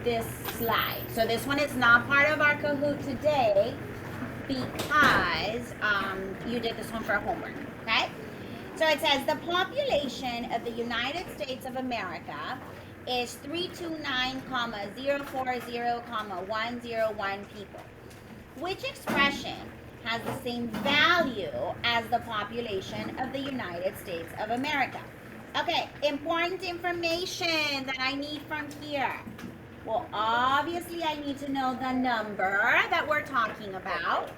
this slide. So this one is not part of our Kahoot today because you did this one for homework, okay? So it says the population of the United States of America is 329,040,101 people. Which expression has the same value as the population of the United States of America? Okay, important information that I need from here. Well, obviously I need to know the number that we're talking about.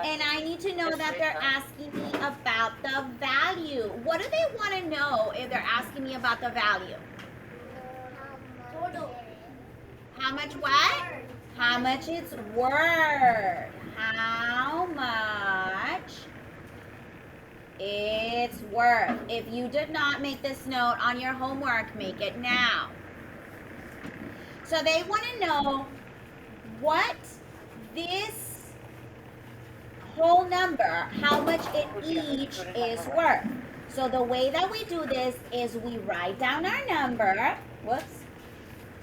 And I need to know that they're asking me about the value. What do they want to know if they're asking me about the value? How much what? How much it's worth. How much it's worth. If you did not make this note on your homework, make it now. So they want to know what this whole number, how much it each is worth. So the way that we do this is we write down our number. Whoops.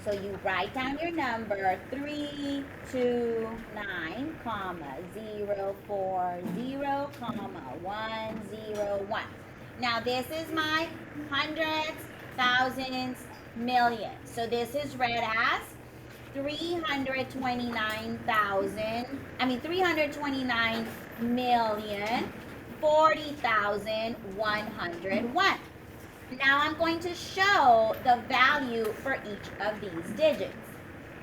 So you write down your number 329, 040, 101. Now this is my hundreds, thousands, millions. So this is read as 329,040,101. Now I'm going to show the value for each of these digits.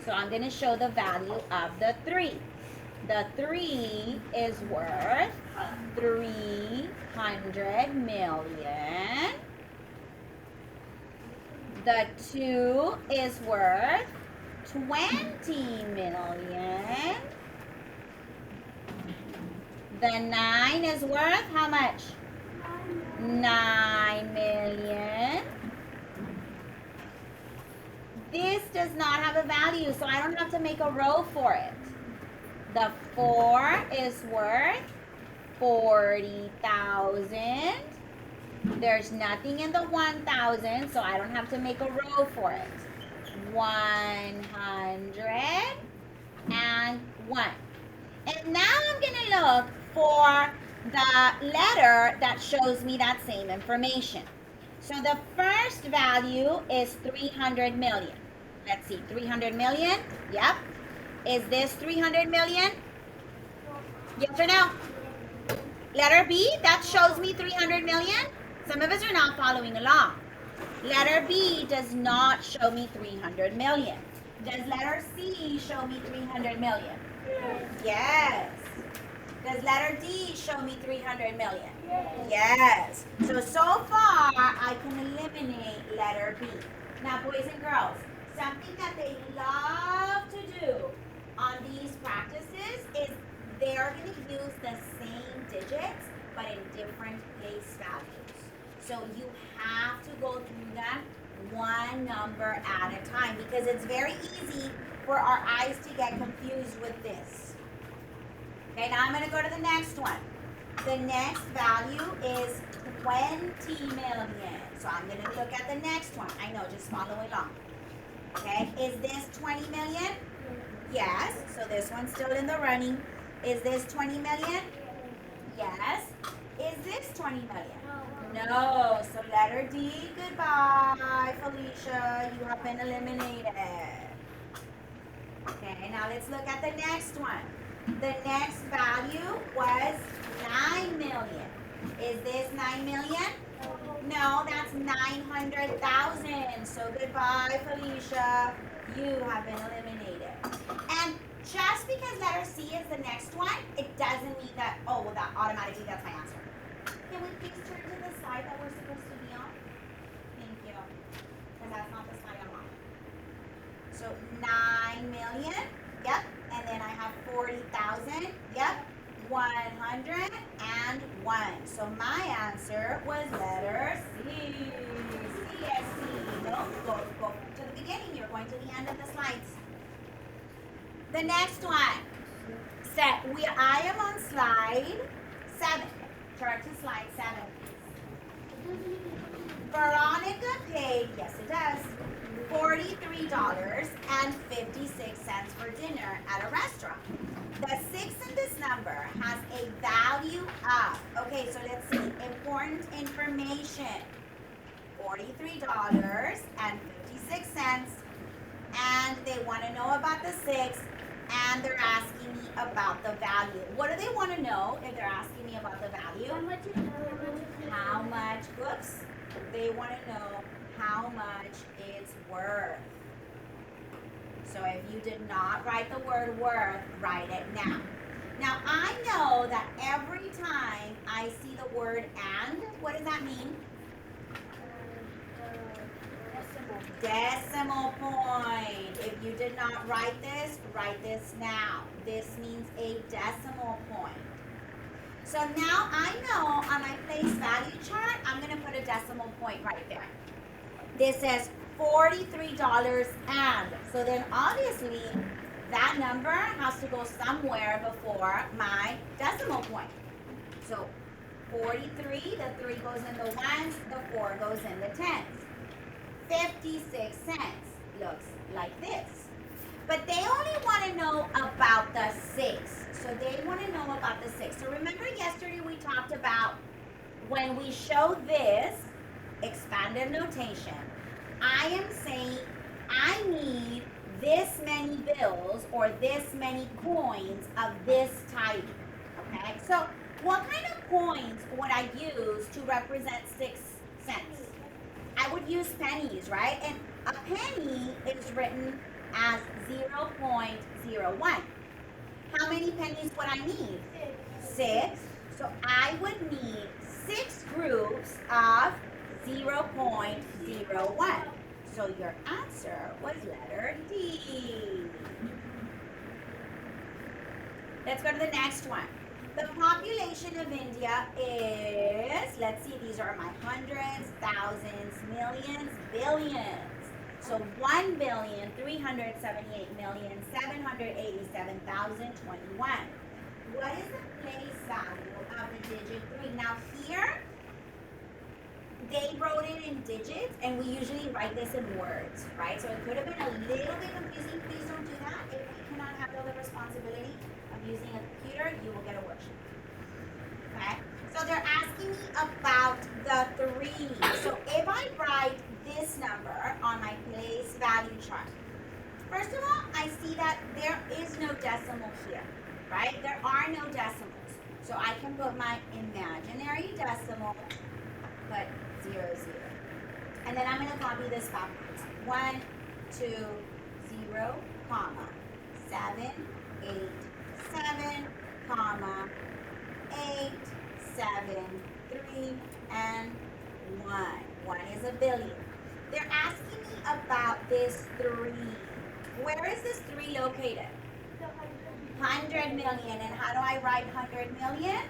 So I'm going to show the value of the 3. The 3 is worth 300 million. The 2 is worth 20 million. The 9 is worth how much? 9 million. This does not have a value, so I don't have to make a row for it. The 4 is worth 40,000. There's nothing in the 1,000, so I don't have to make a row for it. 101. And now I'm going to look for the letter that shows me that same information. So the first value is 300 million. Let's see, 300 million. Yep. Is this 300 million? Yes or no? Letter B, that shows me 300 million. Some of us are not following along. Letter B does not show me 300 million. Does letter C show me 300 million? Yes. Does letter D show me 300 million? Yes. So far, I can eliminate letter B. Now, boys and girls, something that they love to do on these practices is they're going to use the same digits, but in different place values. So you have to go through them one number at a time because it's very easy for our eyes to get confused with this. Okay, now I'm going to go to the next one. The next value is 20 million. So I'm going to look at the next one. I know, just follow along. Okay, is this 20 million? Yes, so this one's still in the running. Is this 20 million? Yes. Is this 20 million? No. So letter D, goodbye, Felicia. You have been eliminated. Okay, now let's look at the next one. The next value was 9 million. Is this 9 million? No, that's 900,000. So goodbye, Felicia. You have been eliminated. And just because letter C is the next one, it doesn't mean that, oh, well, that automatically that's my answer. Can we please turn to the slide that we're supposed to be on? Thank you. Because that's not the slide I'm on. So 9 million. Yep. And then I have 40,000. Yep. 101. So my answer was letter C. CSC. No, go to the beginning. You're going to the end of the slides. The next one. I am on slide 7. Turn to slide 7. Veronica paid, yes it does, $4,000 $43.56 for dinner at a restaurant. The 6 in this number has a value of, okay, so let's see, important information. $43.56, and they want to know about the 6, and they're asking me about the value. What do they want to know if they're asking me about the value? How much, whoops, they want to know how much it's worth. So if you did not write the word worth, write it now. Now I know that every time I see the word and, what does that mean? Decimal point. If you did not write this now. This means a decimal point. So now I know on my place value chart, I'm going to put a decimal point right there. This says $43 and. So then obviously that number has to go somewhere before my decimal point. So 43, the 3 goes in the ones, the 4 goes in the tens. 56 cents looks like this. But they only want to know about the 6. So they want to know about the 6. So remember yesterday we talked about when we show this expanded notation, I am saying I need this many bills or this many coins of this type. Okay, so what kind of coins would I use to represent 6 cents? I would use pennies, right? And a penny is written as 0.01. How many pennies would I need? 6. So I would need 6 groups of 0.01. So your answer was letter D. Let's go to the next one. The population of India is, let's see, these are my hundreds, thousands, millions, billions. So 1,378,787,021. What is the place value of the digit 3? Now here, they wrote it in digits, and we usually write this in words, right? So it could have been a little bit confusing. Please don't do that. If you cannot handle the responsibility of using a computer, you will get a worksheet. Okay? So they're asking me about the 3. So if I write this number on my place value chart, first of all, I see that there is no decimal here, right? There are no decimals. So I can put my imaginary decimal, put 0, 0. And then I'm going to copy this backwards. 1, 2, 0, comma, 7, 8, 7, comma, 8, 7, 3, and 1. 1 is a billion. They're asking me about this 3. Where is this 3 located? 100 million. And how do I write 100 million?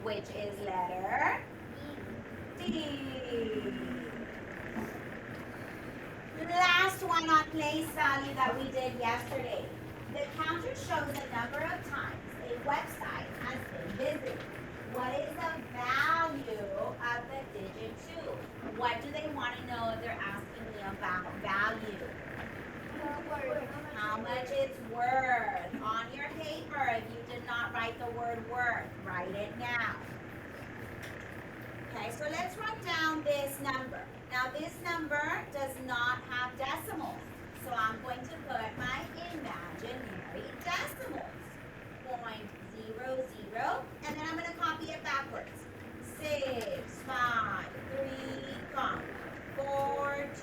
Which is letter D. Last one on place value that we did yesterday. The counter shows the number of times a website has been visited. What is the value of the digit 2? What do they want to know if they're asking me about value? How much it's worth. On your paper, if you did not write the word worth, write it now. Okay, so let's write down this number. Now this number does not have decimals, so I'm going to put my imaginary decimals. 0.00, and then I'm going to copy it backwards. 6, 5, 3, comma, 4, 2,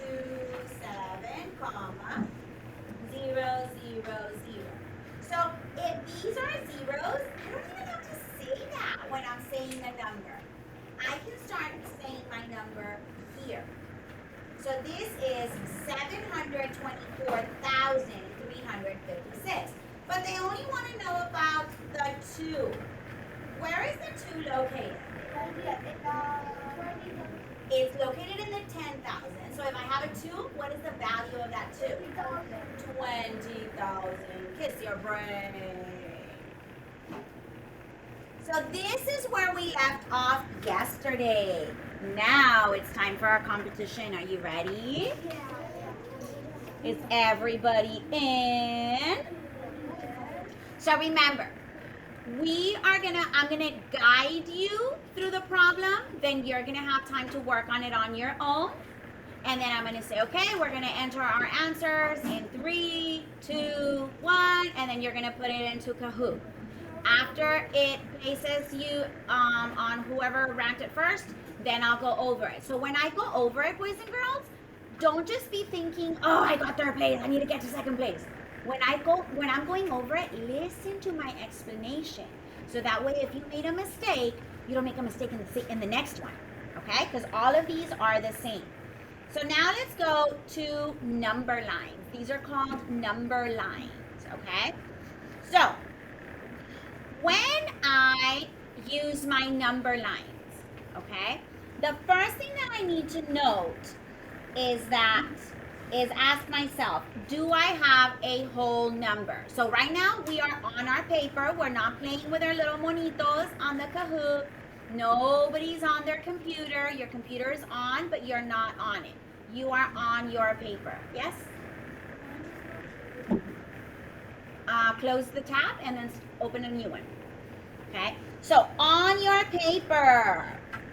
7, comma, 0, 0, 0. So if these are zeros, I don't even have to say that when I'm saying the number. I can start saying my number here. So this is 724,356. But they only want to know about the 2. Where is the 2 located? It's located in the 10,000. So if I have a 2, what is the value of that 2? 20,000. Kiss your brain. So this is where we left off yesterday. Now it's time for our competition. Are you ready? Is everybody in? So remember, I'm gonna guide you through the problem, then you're gonna have time to work on it on your own. And then I'm gonna say, okay, we're gonna enter our answers in 3, 2, 1, and then you're gonna put it into Kahoot. After it places you on whoever ranked it first, then I'll go over it. So when I go over it, boys and girls, don't just be thinking, oh, I got third place, I need to get to second place. When I'm going over it, listen to my explanation. So that way, if you made a mistake, you don't make a mistake in the next one, okay? Because all of these are the same. So now let's go to number lines. These are called number lines, okay? So when I use my number lines, okay, the first thing that I need to note is ask myself, do I have a whole number? So right now we are on our paper. We're not playing with our little monitos on the Kahoot. Nobody's on their computer. Your computer is on, but you're not on it. You are on your paper. Yes? Close the tab and then open a new one. Okay? So on your paper,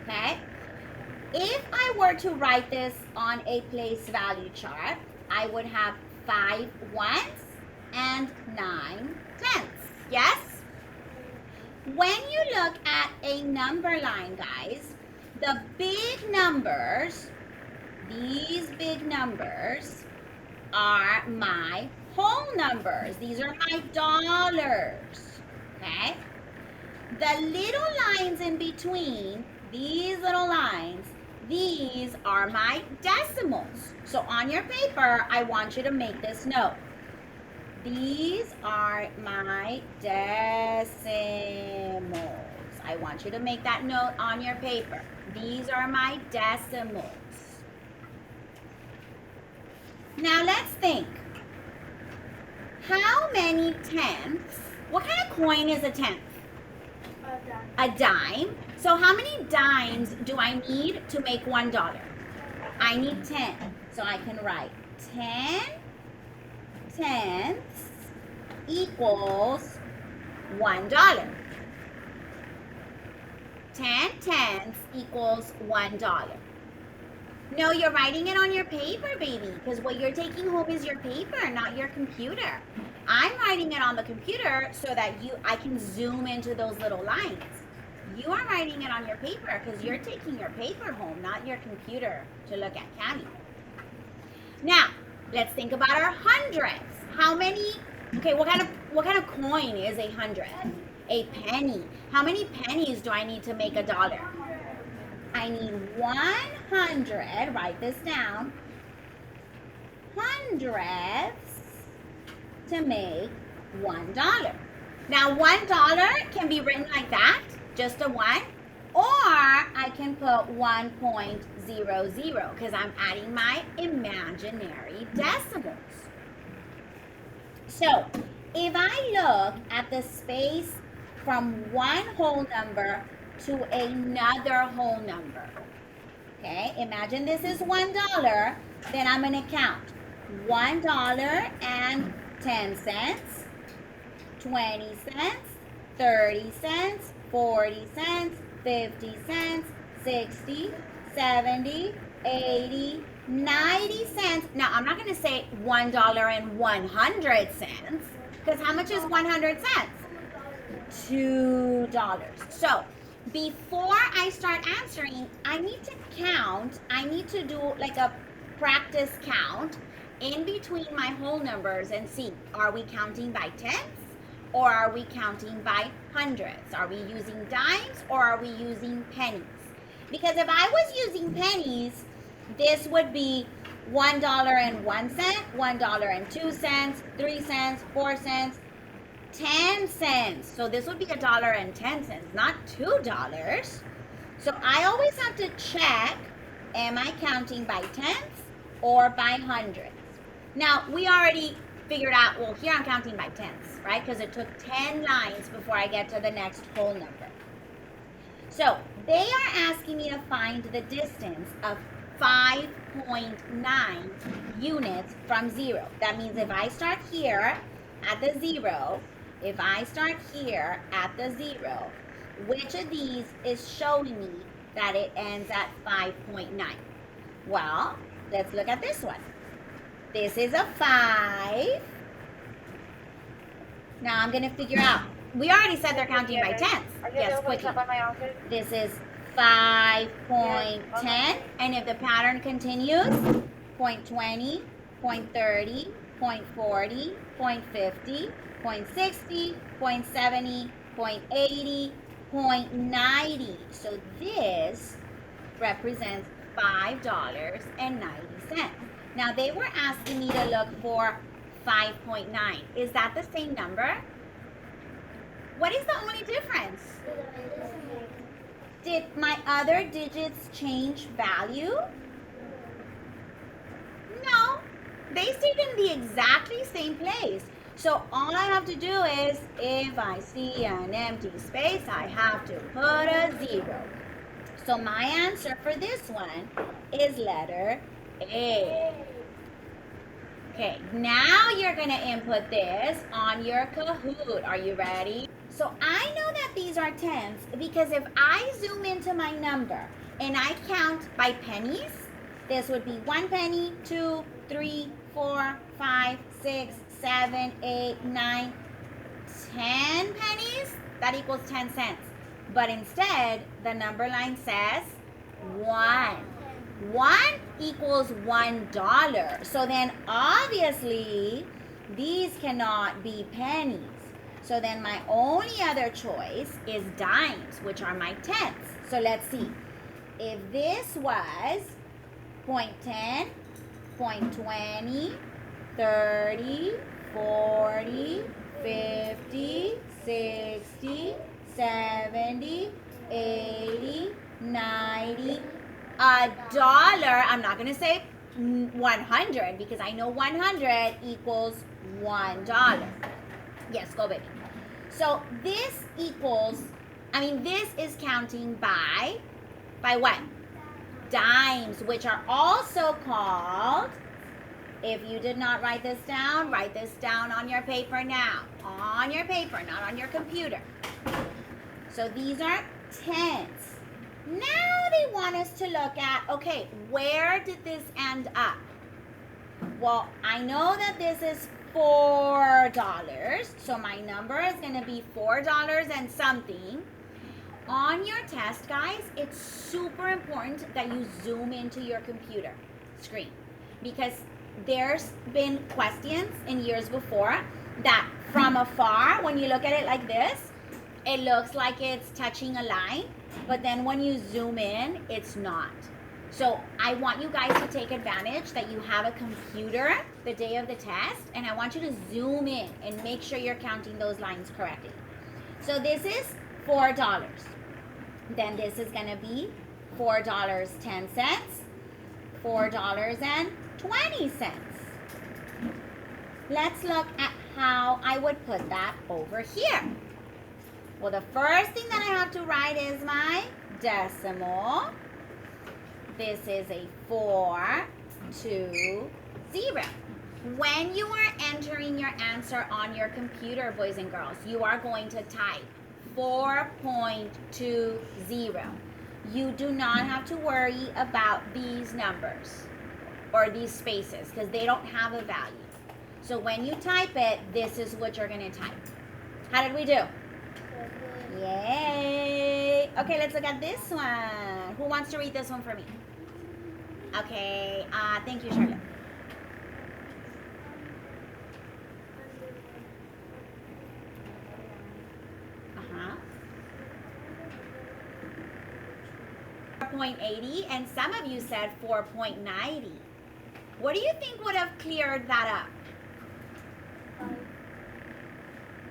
okay? If I were to write this on a place value chart, I would have 5 ones and 9 tenths. Yes? When you look at a number line, guys, the big numbers, these big numbers are my whole numbers. These are my dollars, okay? The little lines in between, these little lines, these are my decimals. So on your paper, I want you to make this note. These are my decimals. I want you to make that note on your paper. These are my decimals. Now let's think. How many tenths? What kind of coin is a tenth? A dime. So how many dimes do I need to make $1? I need 10. So I can write 10 tenths equals $1. 10 tenths equals $1. No, you're writing it on your paper, baby, because what you're taking home is your paper, not your computer. I'm writing it on the computer so that I can zoom into those little lines. You are writing it on your paper because you're taking your paper home, not your computer to look at candy. Now, let's think about our hundreds. How many, okay, what kind of coin is a hundred? A penny. How many pennies do I need to make $1? I need 100, write this down, hundredths to make $1. Now $1 can be written like that, just a 1, or I can put 1.00 because I'm adding my imaginary decimals. So if I look at the space from one whole number to another whole number, okay, imagine this is $1, then I'm going to count $1.10, 20 cents, 30 cents, 40 cents, 50 cents, 60, 70, 80, 90 cents. Now, I'm not going to say $1.100, because how much is 100 cents? $2. So, before I start answering, I need to count. I need to do like a practice count in between my whole numbers and see, are we counting by tenths or are we counting by hundreds? Are we using dimes or are we using pennies? Because if I was using pennies, this would be $1.01, $1.02, 3 cents, 4 cents, 10 cents. So this would be $1.10, not $2. So I always have to check, am I counting by tenths or by hundreds? Now, we already figured out, well, here I'm counting by tenths, right? Because it took 10 lines before I get to the next whole number. So they are asking me to find the distance of 5.9 units from 0. That means if I start here at the 0, if I start here at the 0, which of these is showing me that it ends at 5.9? Well, let's look at this one. This is a 5. Now I'm going to figure out. We already said they're counting by tenths. Yes, quickly. This is 5.10. And if the pattern continues, 0.20, 0.30, 0.40, 0.50, 0.60, 0.70, 0.80, 0.90. So this represents $5.90. Now they were asking me to look for 5.9. Is that the same number? What is the only difference? Did my other digits change value? No, they stayed in the exactly same place. So all I have to do is, if I see an empty space, I have to put a 0. So my answer for this one is letter A. Okay, now you're going to input this on your Kahoot. Are you ready? So I know that these are tenths because if I zoom into my number and I count by pennies, this would be 1 penny, 2, 3, 4, 5, 6, 7, 8, 9, 10 pennies. That equals 10 cents. But instead, the number line says 1. 1 equals $1. So then obviously these cannot be pennies. So then my only other choice is dimes, which are my tenths. So let's see. If this was 0.10, 0.20, 30, 40, 50, 60, 70, 80, 90, $1. I'm not going to say 100 because I know 100 equals $1. Yes, go baby. So this equals, this is counting by what? Dimes, which are also called, if you did not write this down on your paper now. On your paper, not on your computer. So these are tenths. Now they want us to look at, okay, where did this end up? Well, I know that this is $4, so my number is going to be $4 and something. On your test, guys, it's super important that you zoom into your computer screen because there's been questions in years before that from afar, when you look at it like this, it looks like it's touching a line, but then when you zoom in, it's not. So I want you guys to take advantage that you have a computer the day of the test, and I want you to zoom in and make sure you're counting those lines correctly. So this is $4. Then this is going to be $4.10, $4.20. Let's look at how I would put that over here. Well, the first thing that I have to write is my decimal. This is a 420. When you are entering your answer on your computer, boys and girls, you are going to type 4.20. You do not have to worry about these numbers or these spaces because they don't have a value. So when you type it, this is what you're going to type. How did we do? Yay! Okay, let's look at this one. Who wants to read this one for me? Okay, thank you, Charlotte. Uh-huh. 4.80, and some of you said 4.90. What do you think would have cleared that up?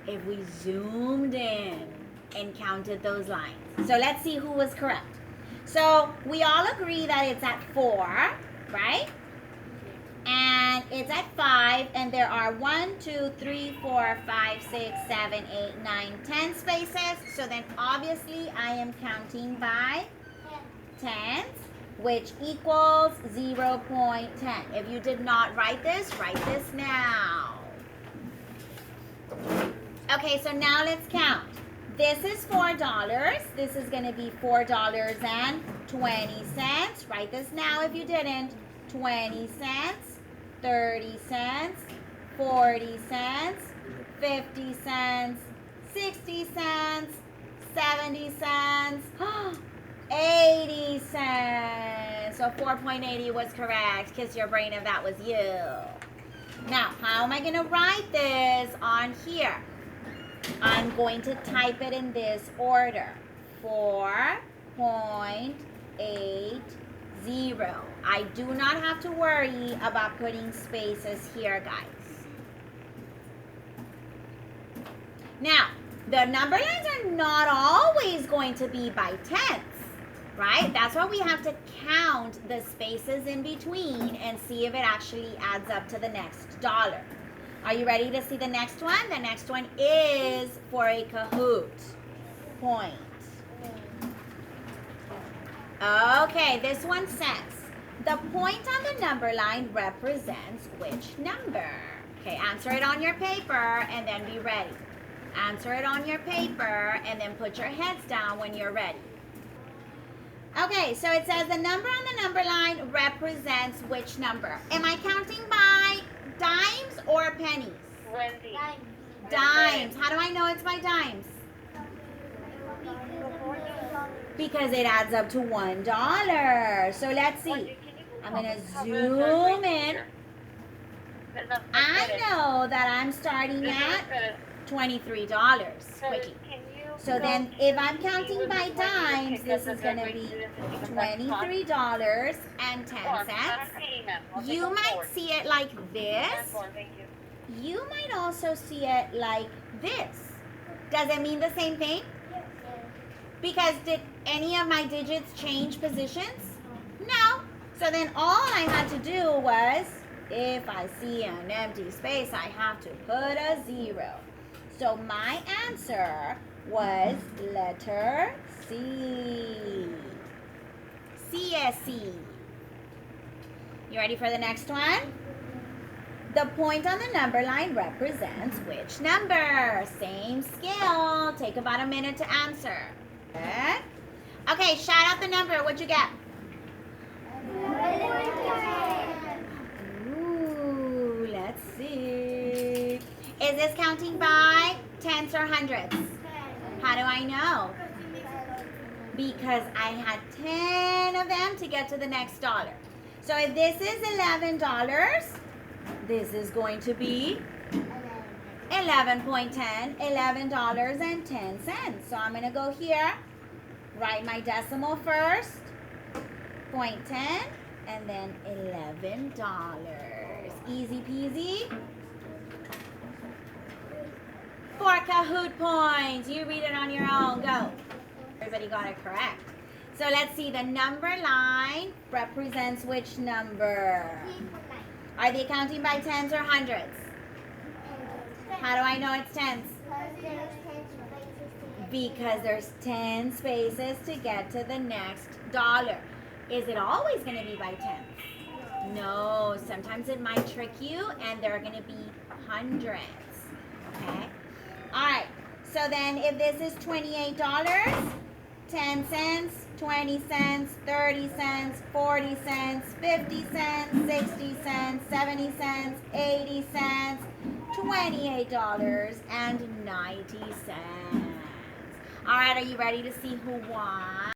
If we zoomed in and counted those lines. So let's see who was correct. So we all agree that it's at 4, right? And it's at 5, and there are 1, 2, 3, 4, 5, 6, 7, 8, 9, 10 spaces. So then obviously I am counting by tens, which equals 0.10. If you did not write this now. Okay, so now let's count. This is $4. This is going to be $4.20. Write this now if you didn't. 20 cents, 30 cents, 40 cents, 50 cents, 60 cents, 70 cents, 80 cents. So 4.80 was correct. Kiss your brain if that was you. Now, how am I going to write this on here? I'm going to type it in this order. 4.80. I do not have to worry about putting spaces here, guys. Now, the number lines are not always going to be by tenths, right? That's why we have to count the spaces in between and see if it actually adds up to the next dollar. Are you ready to see the next one? The next one is for a Kahoot point. Okay, this one says, the point on the number line represents which number? Okay, answer it on your paper and then be ready. Answer it on your paper and then put your heads down when you're ready. Okay, so it says the number on the number line represents which number? Am I counting by dimes or pennies? Wendy. Dimes. How do I know it's by dimes? Because it adds up to $1. So let's see. I'm going to zoom in. I know that I'm starting at $23. Quickie. So then if I'm counting by dimes, this is going to be $23.10. You might see it like this. You might also see it like this. Does it mean the same thing? Because did any of my digits change positions? No. So then all I had to do was, if I see an empty space, I have to put a 0. So my answer was letter C. CSC. You ready for the next one? The point on the number line represents which number? Same skill. Take about a minute to answer. Okay, shout out the number. What'd you get? Ooh, let's see. Is this counting by tens or hundreds? How do I know? Because I had 10 of them to get to the next dollar. So if this is $11, this is going to be 11.10, $11.10. So I'm going to go here, write my decimal first, 0.10, and then $11. Easy peasy. 4 Kahoot points. You read it on your own. Go. Everybody got it correct. So let's see. The number line represents which number? Are they counting by tens or hundreds? How do I know it's tens? Because there's 10 spaces to get to the next dollar. Is it always going to be by tens? No. Sometimes it might trick you, and they're going to be hundreds. Okay? All right. So then if this is $28, 10 cents, 20 cents, 30 cents, 40 cents, 50 cents, 60 cents, 70 cents, 80 cents, $28.90. All right, are you ready to see who won?